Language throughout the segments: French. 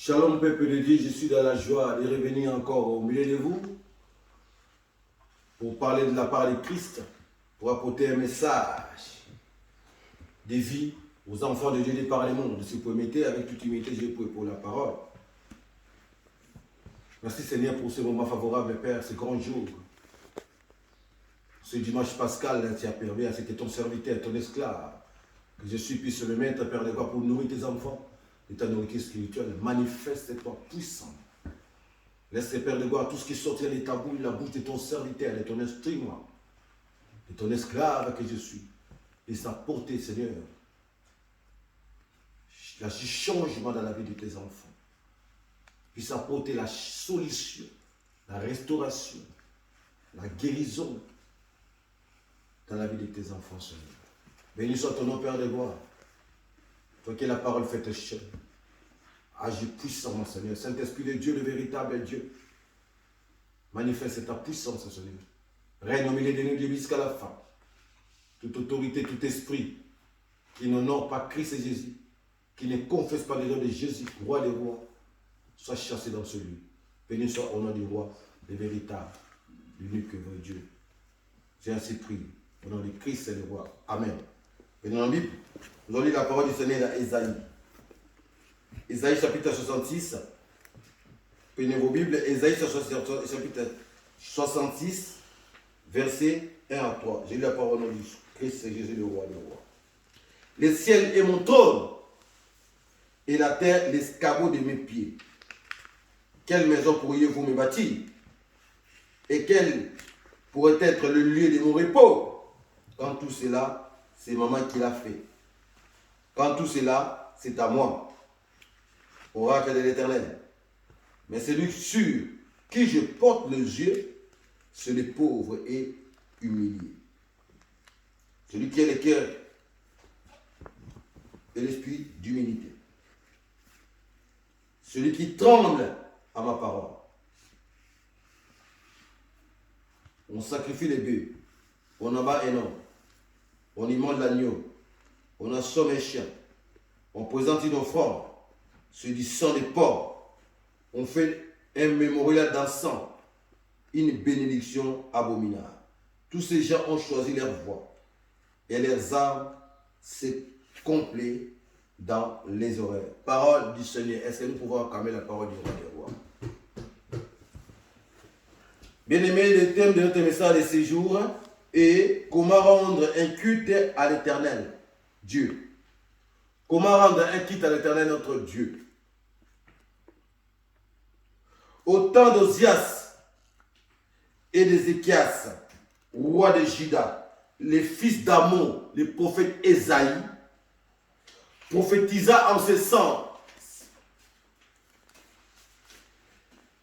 Shalom peuple de Dieu, je suis dans la joie de revenir encore au milieu de vous pour parler de la part de Christ, pour apporter un message de vie aux enfants de Dieu de par le monde. Si vous permettez, avec toute humilité, je prie pour la parole. Merci Seigneur pour ce moment favorable, Père, ce grand jour. Ce dimanche pascal, tu as permis à ce que ton serviteur, ton esclave, que je suis puisse le mettre, Père de gloire, pour nourrir tes enfants. Et ta nourriture spirituelle, manifeste-toi puissant. Laisse, Père de gloire, tout ce qui sortira de ta bouche, la bouche de ton serviteur, de ton instrument, de ton esclave que je suis. Et ça porte, Seigneur, le changement dans la vie de tes enfants. Puisse apporter la solution, la restauration, la guérison dans la vie de tes enfants, Seigneur. Béni soit ton nom, Père de gloire. Toi que la parole fait tes chaînes. Agis puissamment, Seigneur. Saint-Esprit de Dieu, le véritable Dieu. Manifeste ta puissance, Seigneur. Règne au milieu de nous, Dieu, jusqu'à la fin. Toute autorité, tout esprit qui n'honore pas Christ et Jésus, qui ne confesse pas le nom de Jésus, roi des rois, soit chassé dans ce lieu. Béni soit au nom du roi, le véritable, l'unique vrai Dieu. J'ai ainsi prié. Au nom de Christ et le roi. Amen. Et dans la Bible, nous allons lire la parole du Seigneur dans Ésaïe. Ésaïe chapitre 66. Prenez vos Bibles. Ésaïe chapitre 66, versets 1 à 3. J'ai lu la parole de Christ et Jésus le roi des rois. Le ciel est mon trône et la terre l'escabeau de mes pieds. Quelle maison pourriez-vous me bâtir? Et quel pourrait être le lieu de mon repos? Quand tout cela, c'est maman qui l'a fait. Quand tout cela, c'est à moi. Oracle de l'Éternel. Mais celui sur qui je porte les yeux, c'est le pauvre et humilié. Celui qui a le cœur et l'esprit d'humilité. Celui qui tremble à ma parole. On sacrifie les bœufs, on abat un homme, on immole l'agneau, on assomme un chien, on présente une offrande sur du sang de porc, on fait un mémorial d'encens, une bénédiction abominable. Tous ces gens ont choisi leur voie et leurs âmes s'est complète dans les oreilles. Parole du Seigneur. Est-ce que nous pouvons acclamer la parole du roi des rois? Bien-aimés, le thème de notre message de ce jour est comment rendre un culte à l'Éternel, Dieu. Comment rendre un culte à l'Éternel, notre Dieu. Au temps d'Osias et d'Ézéchias, roi de Juda, les fils d'Amon, le prophète Ésaïe, prophétisa en ce sens.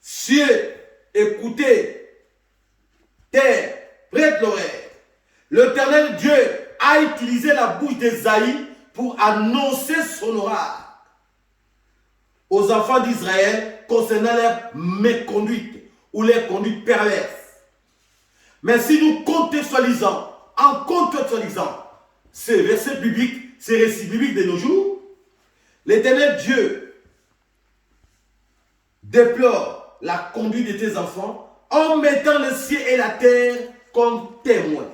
Cieux, écoutez, terre, prête l'oreille. L'Éternel Dieu a utilisé la bouche d'Ésaïe pour annoncer son oracle aux enfants d'Israël concernant leur méconduite ou leur conduite perverse. Mais si nous contextualisons ces versets bibliques, ces récits bibliques de nos jours, l'Éternel Dieu déplore la conduite de tes enfants en mettant le ciel et la terre comme témoins.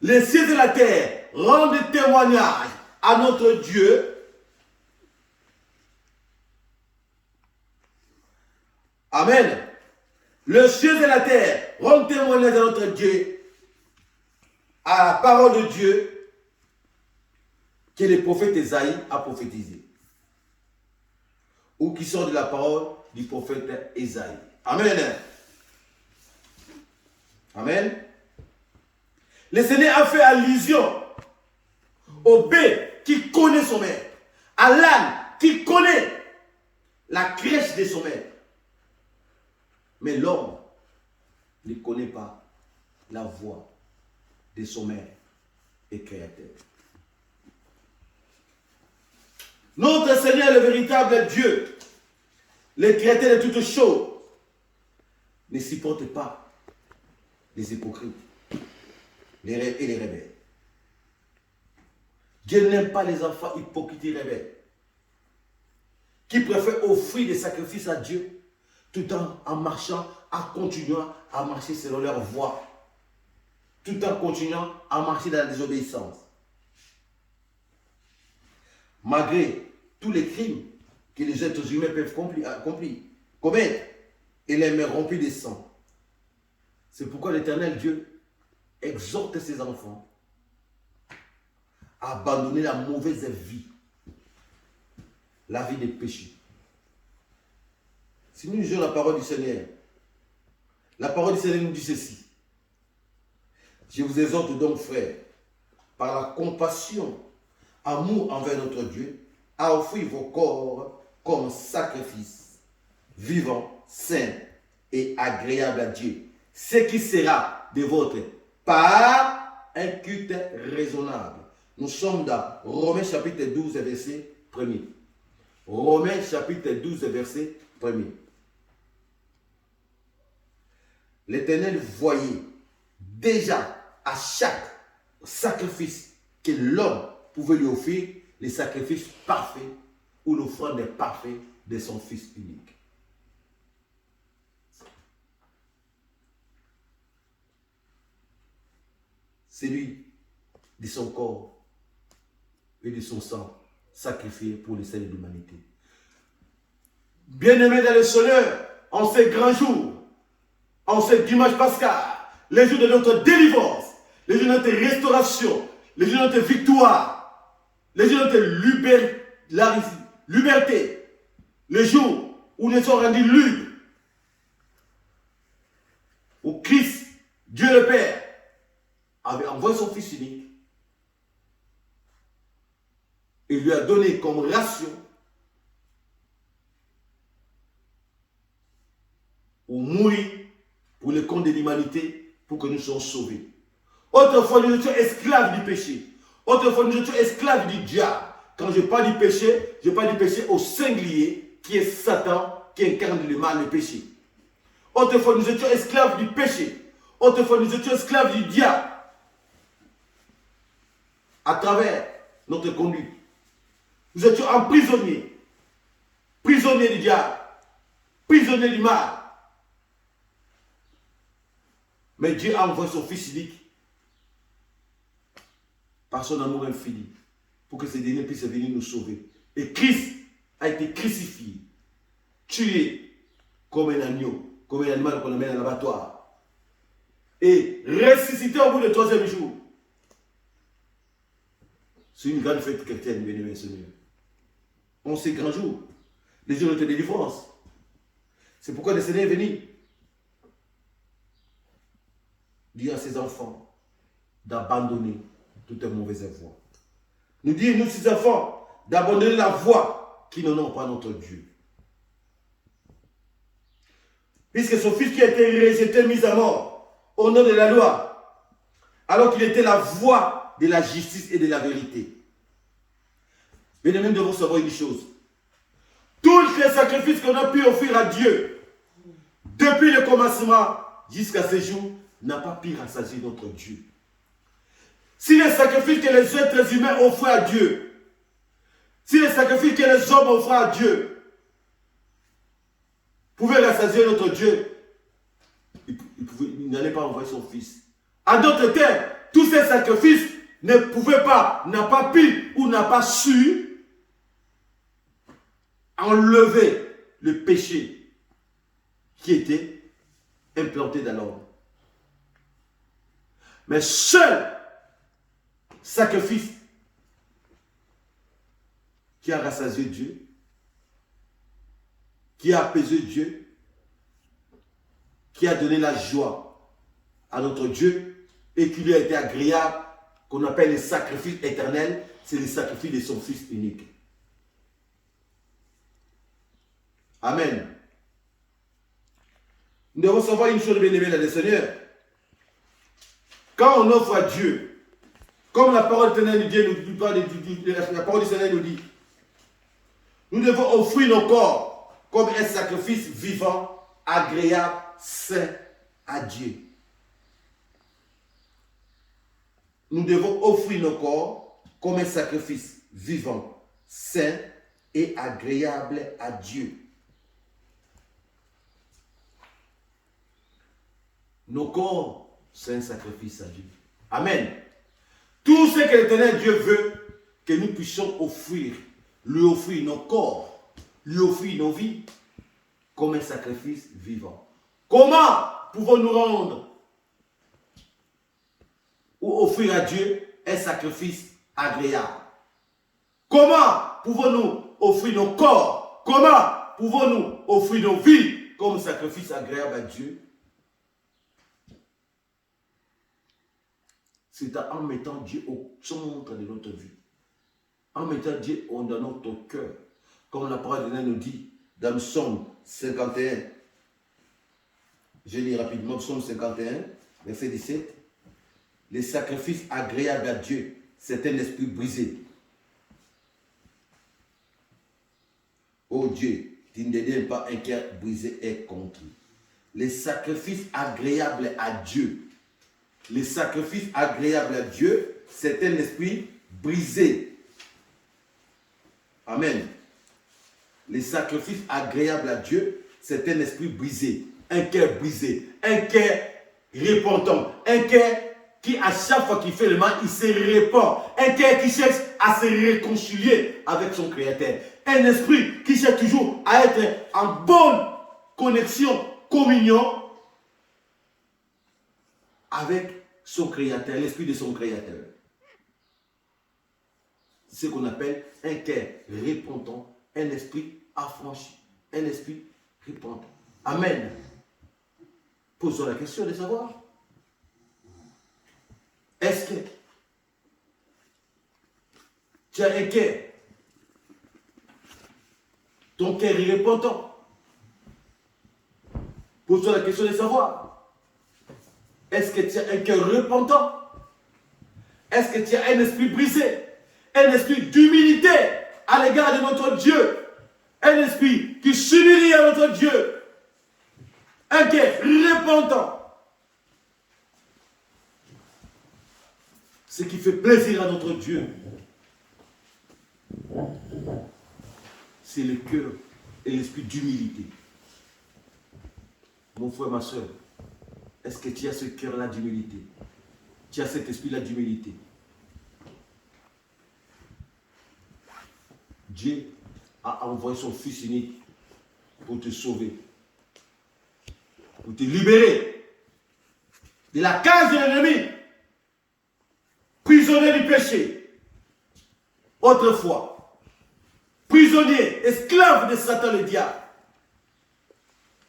Le ciel et la terre rendent témoignage à notre Dieu. Amen. Le ciel et la terre rendent témoignage à notre Dieu, à la parole de Dieu que le prophète Ésaïe a prophétisé, ou qui sort de la parole du prophète Ésaïe. Amen. Amen. Le Seigneur a fait allusion au bœuf qui connaît son maître, à l'âne qui connaît la crèche de son maître. Mais l'homme ne connaît pas la voix de son maître et créateur. Notre Seigneur, le véritable Dieu, le créateur de toutes choses, ne supporte pas les hypocrites et les rebelles. Dieu n'aime pas les enfants hypocrites et rebelles qui préfèrent offrir des sacrifices à Dieu tout en marchant, en continuant à marcher selon leur voie, tout en continuant à marcher dans la désobéissance. Malgré tous les crimes que les êtres humains peuvent commettre, et les mains remplies de sang. C'est pourquoi l'Éternel Dieu exhorte ses enfants à abandonner la mauvaise vie, la vie des péchés. Si nous lisons la parole du Seigneur, la parole du Seigneur nous dit ceci. Je vous exhorte donc, frères, par la compassion, amour envers notre Dieu, à offrir vos corps comme sacrifice, vivant, saint et agréable à Dieu, ce qui sera de votre part un culte raisonnable. Nous sommes dans Romains chapitre 12, verset 1er. Romains chapitre 12, verset 1er. L'Éternel voyait déjà à chaque sacrifice que l'homme pouvait lui offrir les sacrifices parfaits ou l'offrande parfaite de son Fils unique. C'est lui, de son corps et de son sang, sacrifié pour le salut de l'humanité. Bien-aimés dans le Seigneur, en ces grands jours, en ce dimanche pascal, les jours de notre délivrance, les jours de notre restauration, les jours de notre victoire, les jours de notre liberté, les jours où nous sommes rendus libres, où Christ, Dieu le Père, avait envoyé son Fils unique et lui a donné comme ration pour mourir pour le compte de l'humanité, pour que nous soyons sauvés. Autrefois, nous étions esclaves du péché. Autrefois, nous étions esclaves du diable. Quand je parle du péché, je parle du péché au singulier, qui est Satan, qui incarne le mal, le péché. Autrefois, nous étions esclaves du péché. Autrefois, nous étions esclaves du diable. À travers notre conduite. Nous étions emprisonnés. Prisonniers du diable. Prisonniers du mal. Mais Dieu a envoyé son Fils unique par son amour infini pour que ce dernier puisse venir nous sauver. Et Christ a été crucifié, tué comme un agneau, comme un animal qu'on amène à l'abattoir et ressuscité au bout du 3e jour. C'est une grande fête chrétienne, bien-aimés Seigneur. En ces grands jours, les jours de notre délivrance. C'est pourquoi le Seigneur est venu dire à ses enfants d'abandonner toute mauvaise voie. Nous dit, nous, ses enfants, d'abandonner la voie qui n'honore pas notre Dieu. Puisque son Fils qui a été rejeté, mis à mort, au nom de la loi, alors qu'il était la voie de la justice et de la vérité. Mais nous devons savoir une chose. Tous les sacrifices qu'on a pu offrir à Dieu, depuis le commencement jusqu'à ce jour, n'a pas pu rassasier notre Dieu. Si les sacrifices que les êtres humains offrent à Dieu, si les sacrifices que les hommes offrent à Dieu pouvaient rassasier notre Dieu, il n'allait pas envoyer son Fils. En d'autres termes, tous ces sacrifices ne pouvaient pas, n'a pas pu ou n'a pas su enlever le péché qui était implanté dans l'homme. Mais seul sacrifice qui a rassasié Dieu, qui a apaisé Dieu, qui a donné la joie à notre Dieu et qui lui a été agréable, qu'on appelle le sacrifice éternel, c'est le sacrifice de son Fils unique. Amen. Nous devons savoir une chose, bien-aimés dans le Seigneur. Quand on offre à Dieu, comme la parole du Seigneur nous dit, nous devons offrir nos corps comme un sacrifice vivant, agréable, saint à Dieu. Nous devons offrir nos corps comme un sacrifice vivant, saint et agréable à Dieu. Nos corps, c'est un sacrifice à Dieu. Amen. Tout ce que l'Éternel Dieu veut, que nous puissions offrir, lui offrir nos corps, lui offrir nos vies, comme un sacrifice vivant. Comment pouvons-nous rendre ou offrir à Dieu un sacrifice agréable? Comment pouvons-nous offrir nos corps? Comment pouvons-nous offrir nos vies comme sacrifice agréable à Dieu? C'est en mettant Dieu au centre de notre vie. En mettant Dieu dans notre cœur. Comme la parole de Dieu nous dit dans Psaume 51. Je lis rapidement Psaume 51, verset 17. Les sacrifices agréables à Dieu, c'est un esprit brisé. Ô Dieu, tu ne donnes pas un cœur brisé et conquis. Les sacrifices agréables à Dieu. Les sacrifices agréables à Dieu, c'est un esprit brisé. Amen. Les sacrifices agréables à Dieu, c'est un esprit brisé. Un cœur brisé. Un cœur repentant. Un cœur qui, à chaque fois qu'il fait le mal, il se répand. Un cœur qui cherche à se réconcilier avec son Créateur. Un esprit qui cherche toujours à être en bonne connexion, communion avec son Créateur, l'esprit de son Créateur. C'est ce qu'on appelle un cœur repentant, un esprit affranchi, un esprit repentant. Amen. Posons la question de savoir, est-ce que tu as un cœur, ton cœur est repentant? Posons la question de savoir, est-ce que tu as un cœur repentant? Est-ce que tu as un esprit brisé? Un esprit d'humilité à l'égard de notre Dieu? Un esprit qui s'humilie à notre Dieu? Un cœur repentant? Ce qui fait plaisir à notre Dieu, c'est le cœur et l'esprit d'humilité. Mon frère, ma soeur, est-ce que tu as ce cœur-là d'humilité? Tu as cet esprit-là d'humilité? Dieu a envoyé son Fils unique pour te sauver, pour te libérer de la cage de l'ennemi, prisonnier du péché. Autrefois, prisonnier, esclave de Satan le diable.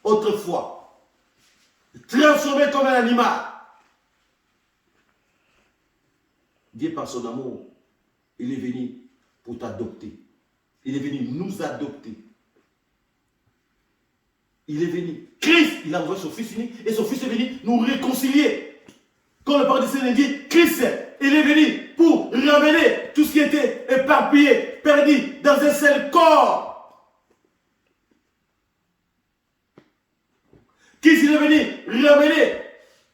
Autrefois, transformé comme un animal. Dieu, par son amour, il est venu pour t'adopter. Il est venu nous adopter. Il est venu. Christ, il a envoyé son Fils unique et son Fils est venu nous réconcilier. Quand le parole du Seigneur dit, Christ, il est venu pour ramener tout ce qui était éparpillé, perdu dans un seul corps. Christ, il est venu ramener,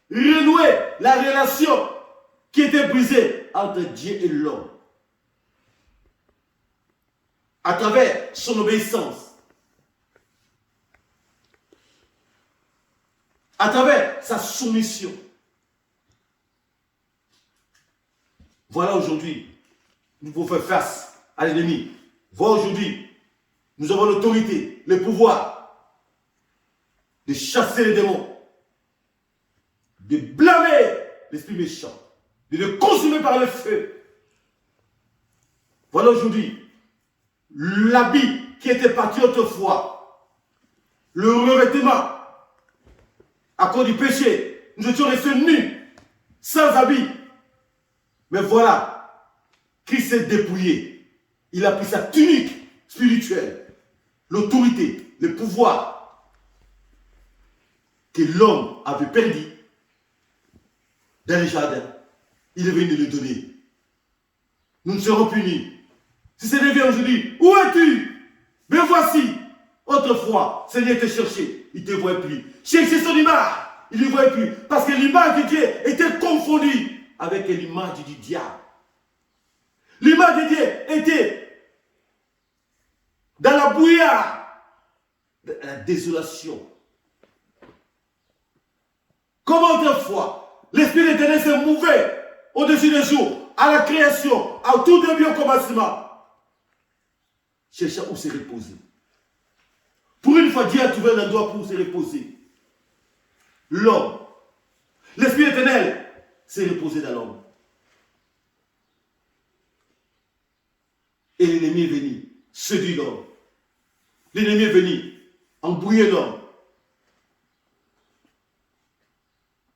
renouer la relation qui était brisée entre Dieu et l'homme. À travers son obéissance. À travers sa soumission. Voilà aujourd'hui, nous pouvons faire face à l'ennemi. Voilà aujourd'hui, nous avons l'autorité, le pouvoir de chasser les démons, de blâmer l'esprit méchant, de le consumer par le feu. Voilà aujourd'hui, l'habit qui était parti autrefois, le revêtement, à cause du péché, nous étions restés nus, sans habit. Mais voilà, Christ s'est dépouillé. Il a pris sa tunique spirituelle, l'autorité, le pouvoir que l'homme avait perdu dans le jardin. Il est venu le donner. Nous ne serons punis. Si c'est devient aujourd'hui, où es-tu? Me voici. Autrefois, Seigneur te cherchait, il ne te voyait plus. Cherchez son image, il ne le voyait plus. Parce que l'image de Dieu était confondue avec l'image du diable. L'image de Dieu était dans la brouillard, dans la désolation. Comme autrefois, l'Esprit d'Éternel s'est mouvé au-dessus des jours, à la création, à tout début au commencement, cherchant où se reposer. Pour une fois, Dieu a trouvé un endroit pour se reposer. L'homme. L'Esprit d'Éternel s'est reposé dans l'homme. Et l'ennemi est venu séduire l'homme. L'ennemi est venu embrouiller l'homme.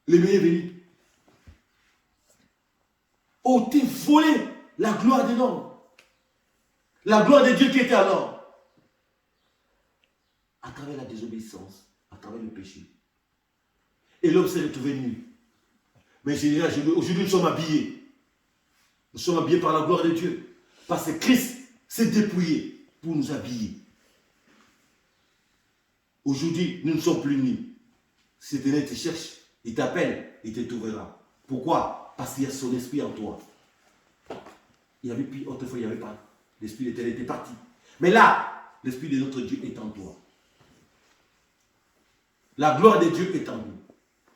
L'ennemi est venu ôter, voler la gloire de l'homme. La gloire de Dieu qui était à l'homme. À travers la désobéissance, à travers le péché. Et l'homme s'est retrouvé nu. Mais aujourd'hui, nous sommes habillés. Nous sommes habillés par la gloire de Dieu. Parce que Christ s'est dépouillé pour nous habiller. Aujourd'hui, nous ne sommes plus nus. Si l'Éternel te cherche, il t'appelle, il te trouvera. Pourquoi? Parce qu'il y a son esprit en toi. Il y avait plus, autrefois, il n'y avait pas. L'esprit d'Éternel était parti. Mais là, l'esprit de notre Dieu est en toi. La gloire de Dieu est en nous.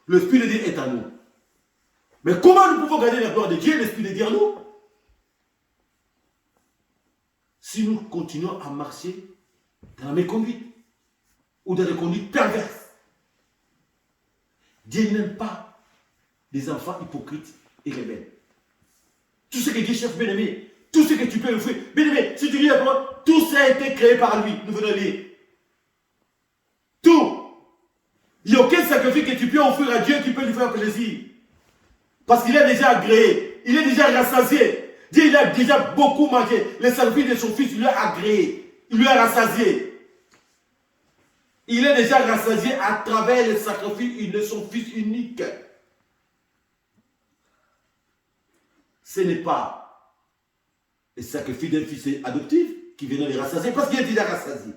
L'esprit de Dieu est en nous. Mais comment nous pouvons garder la gloire de Dieu et l'esprit de Dieu en nous? Si nous continuons à marcher dans la méconduite ou dans les conduites perverses. Dieu n'aime pas des enfants hypocrites et rebelles. Tout ce que Dieu cherche, bien aimé, tout ce que tu peux offrir, bien aimé, si tu lis la parole, tout ça a été créé par lui. Nous venons lire. Tout. Il n'y a aucun sacrifice que tu peux offrir à Dieu qui peut lui faire plaisir. Parce qu'il est déjà agréé. Il est déjà rassasié. Dieu, il a déjà beaucoup mangé. Les sacrifices de son fils, il lui a agréé. Il lui a rassasié. Il est déjà rassasié à travers les sacrifices de son fils unique. Ce n'est pas le sacrifice d'un fils adoptif qui vient les rassasier parce qu'il est déjà rassasié.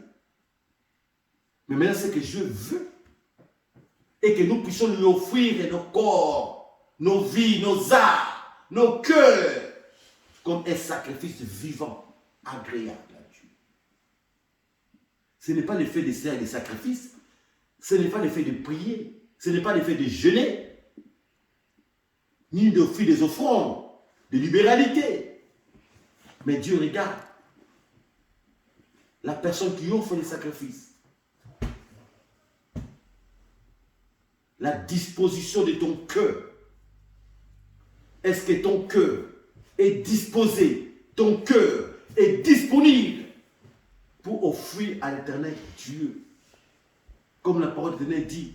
Mais maintenant, ce que je veux, et que nous puissions lui offrir nos corps, nos vies, nos arts, nos cœurs, comme un sacrifice vivant, agréable à Dieu. Ce n'est pas le fait de faire des sacrifices, ce n'est pas le fait de prier, ce n'est pas le fait de jeûner, ni d'offrir des offrandes, de libéralité. Mais Dieu regarde la personne qui offre les sacrifices. La disposition de ton cœur. Est-ce que ton cœur est disposé, ton cœur est disponible pour offrir à l'Éternel Dieu? Comme la parole de l'Éternel dit,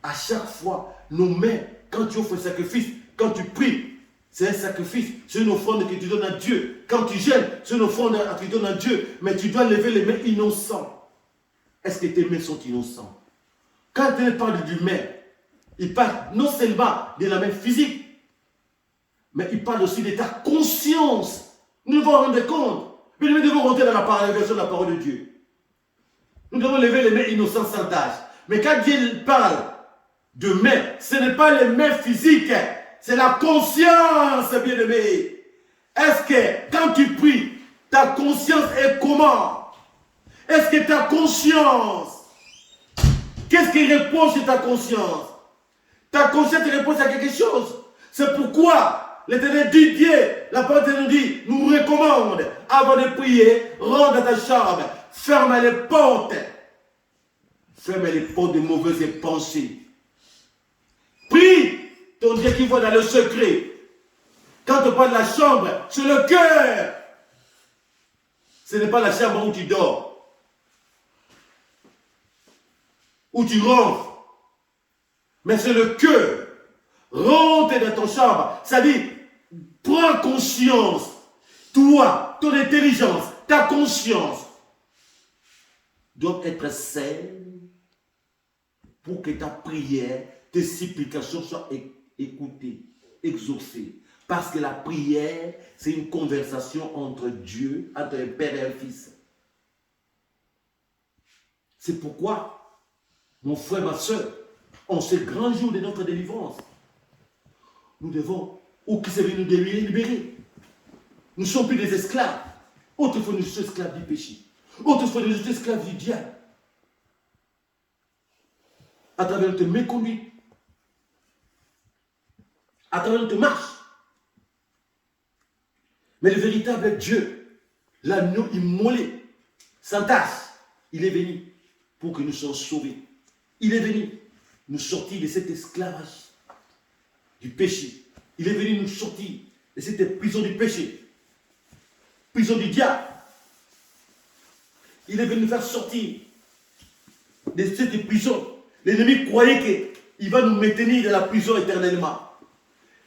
à chaque fois, nos mains, quand tu offres un sacrifice, quand tu pries, c'est un sacrifice, c'est une offrande que tu donnes à Dieu. Quand tu gênes, c'est une offrande que tu donnes à Dieu, mais tu dois lever les mains innocentes. Est-ce que tes mains sont innocentes? Quand il parle du main, il parle non seulement de la main physique, mais il parle aussi de ta conscience. Nous devons rendre compte. Mais nous devons rentrer dans la version de la parole de Dieu. Nous devons lever les mains innocentes sans tâche. Mais quand Dieu parle de main, ce n'est pas les mains physiques, c'est la conscience, bien-aimé. Est-ce que quand tu pries, ta conscience est comment? Est-ce que ta conscience, qu'est-ce qui repose sur ta conscience? Ta conscience repose à quelque chose. C'est pourquoi l'Éternel dit, Dieu, la parole de nous dit, nous recommande, avant de prier, rentre dans ta chambre, ferme les portes. Ferme les portes de mauvaises pensées. Prie ton Dieu qui voit dans le secret. Quand on parle de la chambre, c'est le cœur. Ce n'est pas la chambre où tu dors, où tu rentres. Mais c'est le cœur. Rentre dans ton chambre. C'est-à-dire, prends conscience. Toi, ton intelligence, ta conscience doit être saine pour que ta prière, tes supplications soient écoutées, exaucées. Parce que la prière, c'est une conversation entre Dieu, entre un père et un fils. C'est pourquoi, mon frère, ma soeur, en ce grand jour de notre délivrance, nous devons, ou qui s'est venu nous libérer. Nous ne sommes plus des esclaves. Autrefois, nous sommes esclaves du péché. Autrefois, nous étions esclaves du diable. À travers notre méconduite. À travers notre marche. Mais le véritable Dieu, l'agneau immolé, sans tache, il est venu pour que nous soyons sauvés. Il est venu nous sortir de cet esclavage du péché. Il est venu nous sortir de cette prison du péché, prison du diable. Il est venu nous faire sortir de cette prison. L'ennemi croyait qu'il va nous maintenir dans la prison éternellement.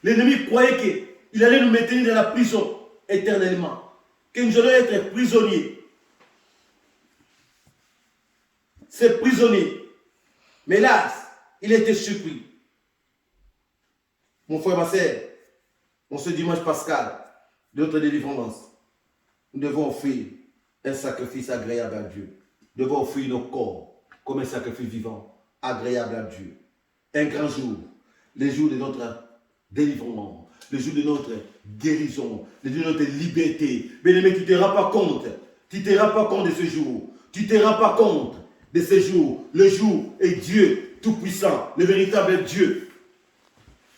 L'ennemi croyait qu'il allait nous maintenir dans la prison éternellement. Que nous allons être prisonniers. C'est prisonnier. Mais là, il était surpris. Mon frère, ma soeur, en ce dimanche pascal de notre délivrance, nous devons offrir un sacrifice agréable à Dieu. Nous devons offrir nos corps comme un sacrifice vivant, agréable à Dieu. Un grand jour, le jour de notre délivrance, le jour de notre guérison, le jour de notre liberté. Bien-aimé, tu ne te rends pas compte. Tu ne te rends pas compte de ce jour. Tu ne te rends pas compte de ce jour. Le jour est Dieu Tout-Puissant, le véritable Dieu,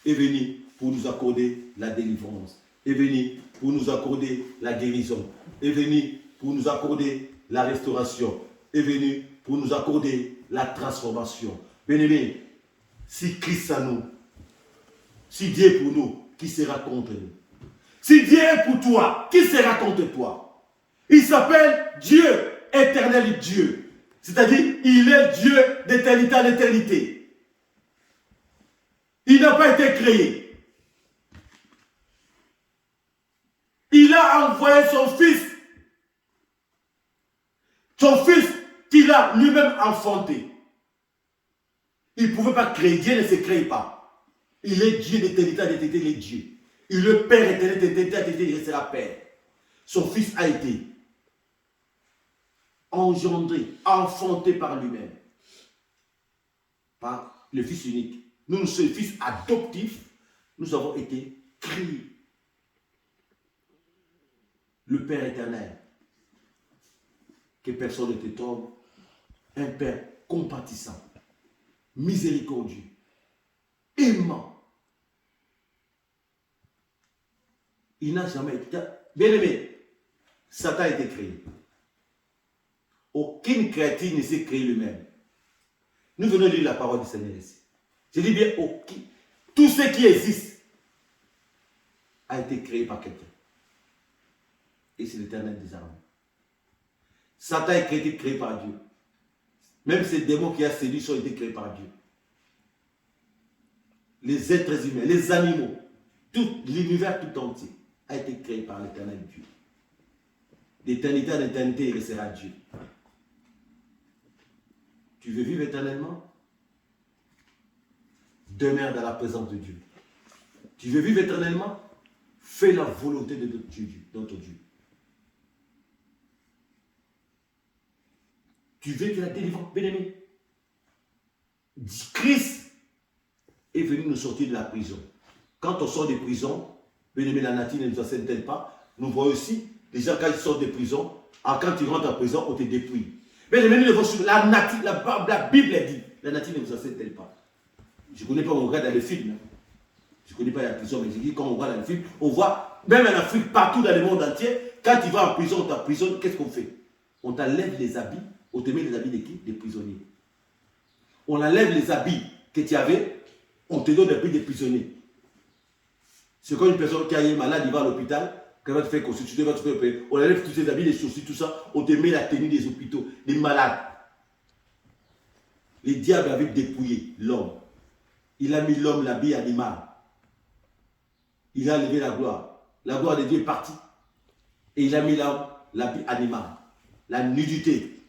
est venu pour nous accorder la délivrance, est venu pour nous accorder la guérison, est venu pour nous accorder la restauration, est venu pour nous accorder la transformation. Bien-aimé, si Christ à nous, si Dieu est pour nous, qui sera contre nous? Si Dieu est pour toi, qui sera contre toi? Il s'appelle Dieu, éternel Dieu. C'est-à-dire, il est Dieu d'éternité à l'éternité. Il n'a pas été créé. Il a envoyé son Fils. Son Fils qu'il a lui-même enfanté. Il ne pouvait pas créer. Dieu ne se crée pas. Il est Dieu d'éternité à l'éternité, il est Dieu. Il est le Père éternel d'éternité à l'éternité, il restera Père. Son Fils a été engendré, enfanté par lui-même. Par le Fils unique. Nous sommes fils adoptifs. Nous avons été créés. Le Père éternel. Que personne ne te trompe. Un Père compatissant. Miséricordieux. Aimant. Il n'a jamais été... Bien aimé, Satan a été créé. Aucune créature ne s'est créée lui-même. Nous venons lire la parole du Seigneur ici. Je dis bien, tout ce qui existe a été créé par quelqu'un. Et c'est l'Éternel des armées. Satan est créé par Dieu. Même ces démons qui ont séduit ont été créés par Dieu. Les êtres humains, les animaux, tout l'univers tout entier a été créé par l'Éternel Dieu. D'éternité à l'éternité, il restera Dieu. Tu veux vivre éternellement? Demeure dans la présence de Dieu. Tu veux vivre éternellement? Fais la volonté de notre Dieu. Tu veux que la délivrance, bien-aimé? Christ est venu nous sortir de la prison. Quand on sort des prisons, bien-aimé, la nature ne nous enseigne-t-elle pas? Nous voyons aussi, les gens quand ils sortent de prison, quand tu rentres en prison, on te dépouille. Bien-aimé, nous devons suivre la nature, la Bible dit, la nature ne nous enseigne-t-elle pas? Je ne connais pas, on regarde dans les films. Je ne connais pas la prison, mais je dis, quand on voit dans les films, on voit, même en Afrique, partout dans le monde entier, quand tu vas en prison, on t'emprisonne, qu'est-ce qu'on fait? On t'enlève les habits, on te met les habits de qui? Des prisonniers. On enlève les habits que tu avais, on te donne les habits des prisonniers. C'est comme une personne qui est malade, il va à l'hôpital, quand elle va te faire consulter, on enlève tous ses habits, les chaussures, tout ça, on te met la tenue des hôpitaux, des malades. Les diables avaient dépouillé l'homme. Il a mis l'homme l'habit animal. Il a levé la gloire. La gloire de Dieu est partie. Et il a mis l'homme l'habit animal. La nudité.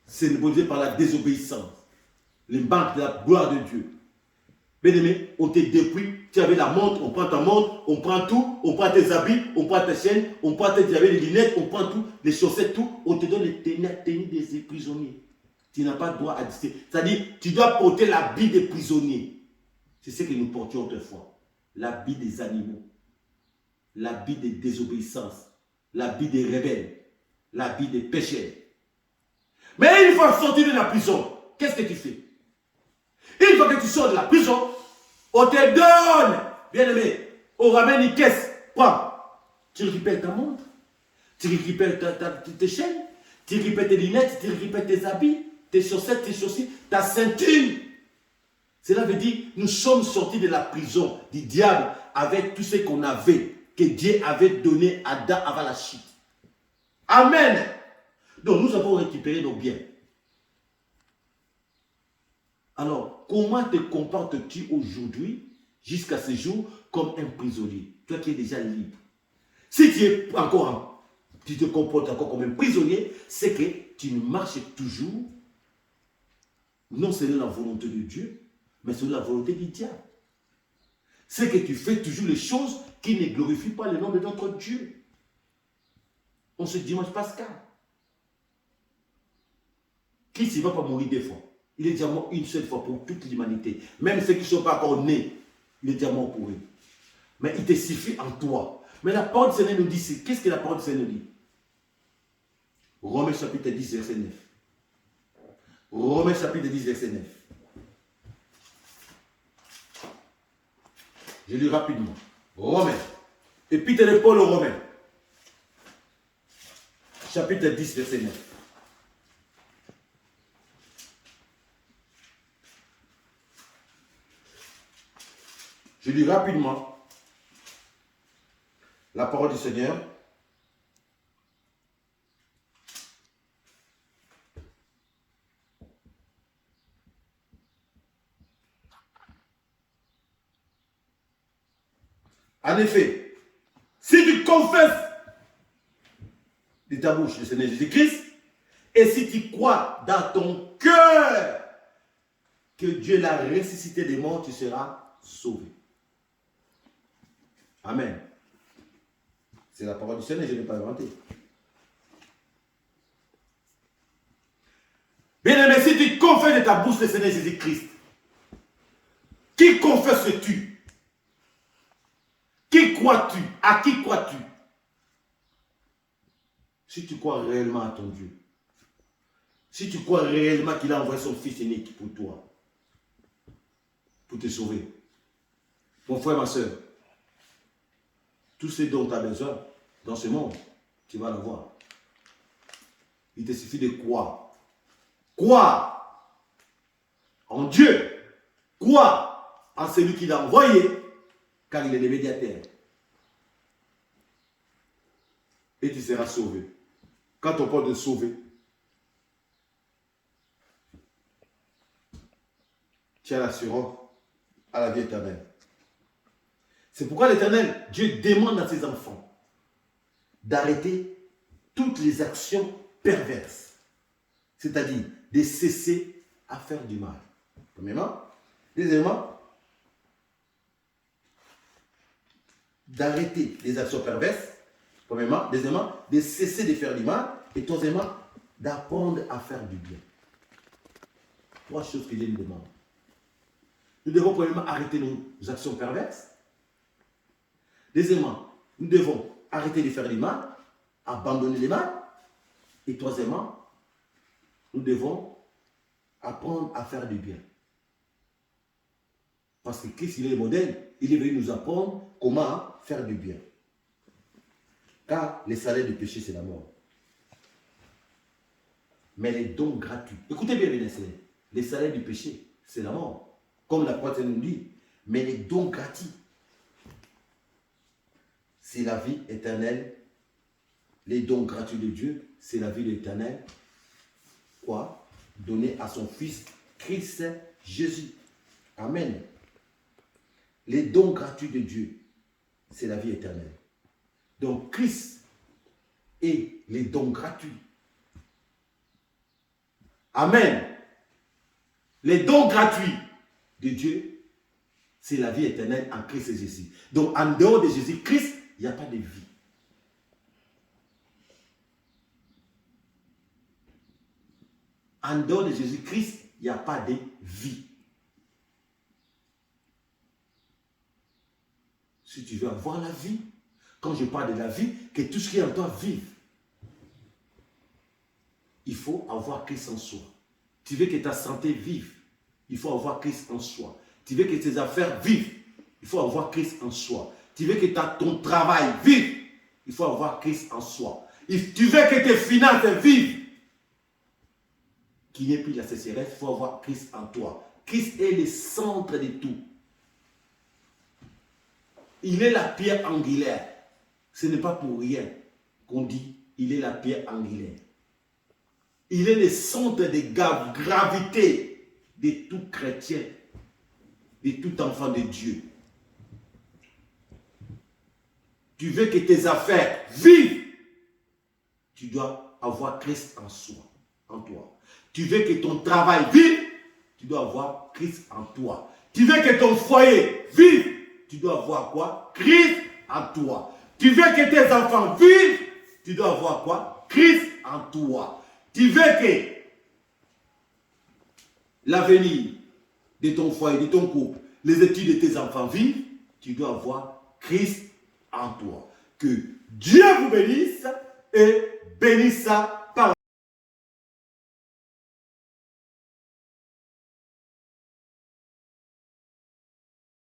C'est symbolisé par la désobéissance. Les manques de la gloire de Dieu. Bien-aimé, on te dépouille. Tu avais la montre, on prend ta montre, on prend tout, on prend tes habits, on prend tes chaînes, on prend tes les lunettes, on prend tout, les chaussettes, tout. On te donne les tenues des prisonniers. Tu n'as pas le droit à discuter. C'est-à-dire, tu dois porter l'habit des prisonniers. C'est ce que nous portions autrefois. L'habit des animaux. L'habit des désobéissances. L'habit des rebelles. l'habit des pécheurs. Mais une fois sorti de la prison, qu'est-ce que tu fais? Une fois que tu sors de la prison, on te donne, bien aimé, on ramène une caisse, prends. Tu récupères ta montre, tu récupères tes chaînes, tu récupères tes lunettes, tu récupères tes habits, tes chaussettes, tes chaussures, ta ceinture. Cela veut dire nous sommes sortis de la prison du diable avec tout ce qu'on avait, que Dieu avait donné à Adam avant la chute. Amen. Donc nous avons récupéré nos biens. Alors, comment te comportes-tu aujourd'hui, jusqu'à ce jour, comme un prisonnier? Toi qui es déjà libre. Si tu te comportes encore comme un prisonnier, c'est que tu marches toujours, non selon la volonté de Dieu, mais selon la volonté du diable. C'est que tu fais toujours les choses qui ne glorifient pas le nom de notre Dieu. On se dimanche pascal. Christ ne va pas mourir deux fois. Il est déjà mort une seule fois pour toute l'humanité. Même ceux qui ne sont pas encore nés, il est déjà mort pour eux. Mais il te suffit en toi. Mais la parole du Seigneur nous dit, qu'est-ce que la parole du Seigneur nous dit? Romains chapitre 10, verset 9. Romains chapitre 10, verset 9. Je lis rapidement. Romains. Épître de Paul aux Romains. Chapitre 10, verset 9. Je lis rapidement la parole du Seigneur. En effet, si tu confesses de ta bouche le Seigneur Jésus-Christ, et si tu crois dans ton cœur que Dieu l'a ressuscité des morts, tu seras sauvé. Amen. C'est la parole du Seigneur, je ne l'ai pas inventé. Bien aimé, si tu confesses de ta bouche le Seigneur Jésus-Christ, qui confesses-tu? Qui crois-tu? À qui crois-tu? Si tu crois réellement à ton Dieu, si tu crois réellement qu'il a envoyé son Fils unique pour toi, pour te sauver, mon frère, ma soeur, tout ce dont tu as besoin dans ce monde, tu vas l'avoir. Il te suffit de croire. Croire en Dieu. Croire en celui qui l'a envoyé, car il est le médiateur. Et tu seras sauvé. Quand on parle de sauver, tu as l'assurance à la vie éternelle. C'est pourquoi l'Éternel, Dieu demande à ses enfants d'arrêter toutes les actions perverses. C'est-à-dire de cesser à faire du mal. Premièrement. Deuxièmement, d'arrêter les actions perverses. Premièrement. Deuxièmement, de cesser de faire du mal. Et troisièmement, d'apprendre à faire du bien. Trois choses que Dieu nous demande. Nous devons premièrement arrêter nos actions perverses. Deuxièmement, nous devons arrêter de faire du mal, abandonner le mal. Et troisièmement, nous devons apprendre à faire du bien. Parce que Christ, il est le modèle. Il est venu nous apprendre comment faire du bien. Car le salaire du péché, c'est la mort. Mais les dons gratuits. Écoutez bien, les frères. Le salaire du péché, c'est la mort. Comme la parole nous dit. Mais les dons gratuits, c'est la vie éternelle. Les dons gratuits de Dieu, c'est la vie éternelle. Quoi? Donné à son Fils Christ Jésus. Amen. Les dons gratuits de Dieu, c'est la vie éternelle. Donc Christ est les dons gratuits. Amen. Les dons gratuits de Dieu, c'est la vie éternelle en Christ Jésus. Donc en dehors de Jésus-Christ, il n'y a pas de vie. En dehors de Jésus-Christ, il n'y a pas de vie. Si tu veux avoir la vie, quand je parle de la vie, que tout ce qui est en toi vive. il faut avoir Christ en soi. Tu veux que ta santé vive, il faut avoir Christ en soi. Tu veux que tes affaires vivent, il faut avoir Christ en soi. Tu veux que ton travail vive, il faut avoir Christ en soi. Tu veux que tes finances vivent, qu'il n'y ait plus la sécheresse, il faut avoir Christ en toi. Christ est le centre de tout. Il est la pierre angulaire. Ce n'est pas pour rien qu'on dit il est la pierre angulaire. Il est le centre de gravité de tout chrétien, de tout enfant de Dieu. Tu veux que tes affaires vivent, tu dois avoir Christ en soi, en toi. Tu veux que ton travail vive, tu dois avoir Christ en toi. Tu veux que ton foyer vive, tu dois avoir quoi? Christ en toi. Tu veux que tes enfants vivent, tu dois avoir quoi? Christ en toi. Tu veux que l'avenir de ton foyer, de ton couple, les études de tes enfants vivent, tu dois avoir Christ en toi. Que Dieu vous bénisse et bénisse